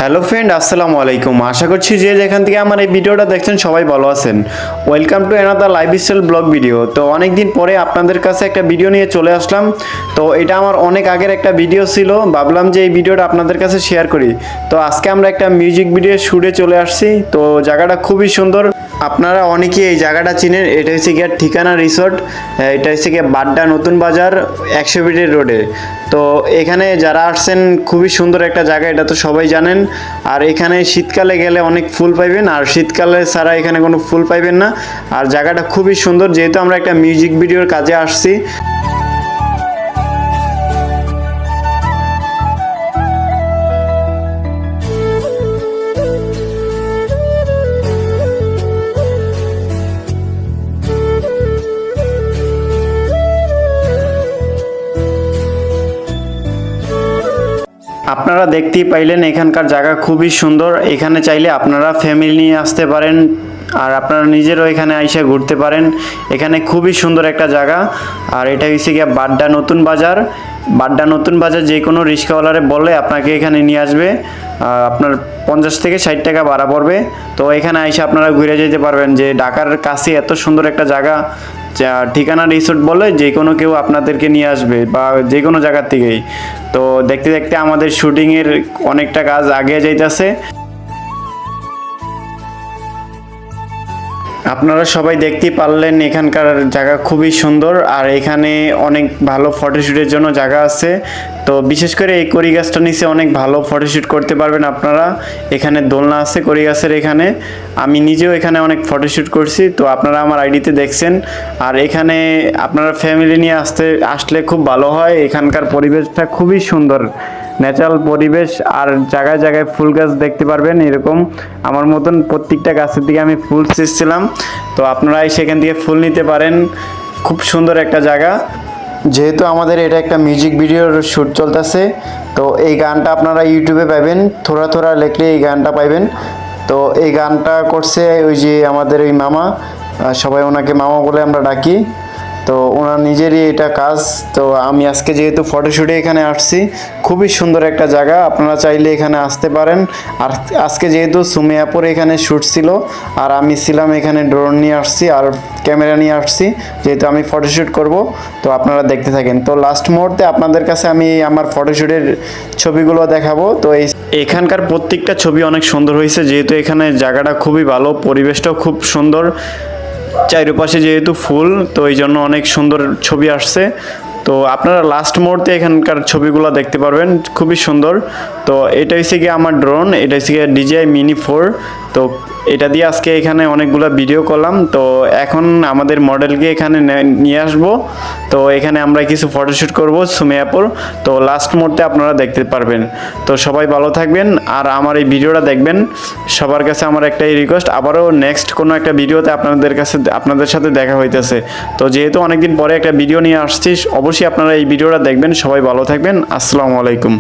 Hello friend, আসসালামু আলাইকুম। আশা করছি যে যেখান থেকে আমার এই ভিডিওটা দেখছেন সবাই ভালো আছেন। Welcome to another lifestyle blog video. তো অনেক দিন পরে আপনাদের কাছে একটা ভিডিও নিয়ে চলে আসলাম। তো এটা আমার অনেক আগের একটা ভিডিও ছিল, ভাবলাম যে এই ভিডিওটা আপনাদের কাছে শেয়ার করি। তো আজকে আমরা একটা মিউজিক ভিডিও শুটে চলে আসছি। তো জায়গাটা খুবই সুন্দর, আপনারা অনেকেই এই জায়গাটা চিনেন। এটা হচ্ছে গিয়ে ঠিকানা রিসোর্ট, এটা হচ্ছে গিয়ে বাড্ডা নতুন বাজার 100 ফিটের রোডে। তো এখানে যারা আসছেন খুবই সুন্দর একটা জায়গা, এটা তো সবাই জানেন। আর এখানে শীতকালে গেলে অনেক ফুল পাইবেন, আর শীতকালে ছাড়া এখানে কোনো ফুল পাইবেন না। আর জায়গাটা খুবই সুন্দর, যেহেতু আমরা একটা মিউজিক ভিডিওর কাজে আসছি। আপনারা দেখতেই পাইলেন এখানকার জায়গা খুবই সুন্দর। এখানে চাইলে আপনারা ফ্যামিলি নিয়ে আসতে পারেন, আর আপনারা নিজেরও এখানে আইসা ঘুরতে পারেন। এখানে খুবই সুন্দর একটা জায়গা। আর এটা হচ্ছে গিয়ে বাড্ডা নতুন বাজার। বাড্ডা নতুন বাজার যে কোনো রিক্সাওয়ালারে বলে আপনাকে এখানে নিয়ে আসবে। আপনার 50 থেকে 60 টাকা ভাড়া পড়বে। তো এখানে আইসা আপনারা ঘুরে যেতে পারবেন। যে ঢাকার কাছে এত সুন্দর একটা জায়গা, ঠিকানা রিসোর্ট বলে যে কোনো কেউ আপনাদেরকে নিয়ে আসবে, বা যে কোনো জায়গার থেকেই। তো দেখতে দেখতে আমাদের শুটিংয়ের অনেকটা কাজ আগে যাইতেছে। আপনারা সবাই দেখতেই পারলেন এখানকার জায়গা খুবই সুন্দর। আর এখানে অনেক ভালো ফটোশ্যুটের জন্য জায়গা আছে। তো বিশেষ করে এই কড়ি গাছটা নিচে অনেক ভালো ফটোশ্যুট করতে পারবেন আপনারা। এখানে দোলনা আছে কড়ি গাছের এখানে, আমি নিজেও এখানে অনেক ফটোশ্যুট করছি। তো আপনারা আমার আইডিতে দেখছেন। আর এখানে আপনারা ফ্যামিলি নিয়ে আসলে খুব ভালো হয়। এখানকার পরিবেশটা খুবই সুন্দর, ন্যাচারাল পরিবেশ। আর জায়গায় জায়গায় ফুল গাছ দেখতে পারবেন। এরকম আমার মতন প্রত্যেকটা গাছের দিকে আমি ফুল ছিঁড়ছিলাম। তো আপনারা সেখান থেকে ফুল নিতে পারেন। খুব সুন্দর একটা জায়গা। যেহেতু আমাদের এটা একটা মিউজিক ভিডিওর শ্যুট চলতেছে, তো এই গানটা আপনারা ইউটিউবে পাবেন, থোড়া থোড়া লেখলে এই গানটা পাইবেন। তো এই গানটা করছে ওই যে আমাদের ওই মামা, সবাই ওনাকে মামা বলে আমরা ডাকি। তো ওনার নিজেরই এটা কাজ। তো আমি আজকে যেহেতু ফটোশ্যুটে এখানে আসছি, খুবই সুন্দর একটা জায়গা, আপনারা চাইলে এখানে আসতে পারেন। আর আজকে যেহেতু সুমিয়াপুর এখানে শ্যুট ছিল, আর আমি ছিলাম এখানে ড্রোন নিয়ে আসছি আর ক্যামেরা নিয়ে আসছি, যেহেতু আমি ফটোশ্যুট করব। তো আপনারা দেখতে থাকেন। তো লাস্ট মুহূর্তে আপনাদের কাছে আমি আমার ফটোশ্যুটের ছবিগুলো দেখাবো। তো এখানকার প্রত্যেকটা ছবি অনেক সুন্দর হয়েছে, যেহেতু এখানে জায়গাটা খুবই ভালো, পরিবেশটাও খুব সুন্দর, চারিপাশে যেহেতু ফুল, তো এই জন্য অনেক সুন্দর ছবি আসছে। তো আপনারা লাস্ট মুহূর্তে এখানকার ছবিগুলো দেখতে পারবেন, খুবই সুন্দর। তো এটা হচ্ছে গিয়ে আমার ড্রোন, এটা হচ্ছে গিয়ে DJI Mini 4। তো এটা দিয়ে আজকে এখানে অনেকগুলো ভিডিও করলাম। তো এখন আমাদের মডেলকে এখানে নিয়ে আসব। তো এখানে আমরা কিছু ফটোশ্যুট করব সুমিয়াপুর। তো লাস্ট মুহূর্তে আপনারা দেখতে পারবেন। তো সবাই ভালো থাকবেন, আর আমার এই ভিডিওটা দেখবেন। সবার কাছে আমার একটাই রিকোয়েস্ট, আবারও নেক্সট কোনো একটা ভিডিওতে আপনাদের সাথে দেখা হইতেছে। তো যেহেতু অনেকদিন পরে একটা ভিডিও নিয়ে আসছি, অবশ্যই আপনারা এই ভিডিওটা দেখবেন। সবাই ভালো থাকবেন। আসসালামু আলাইকুম।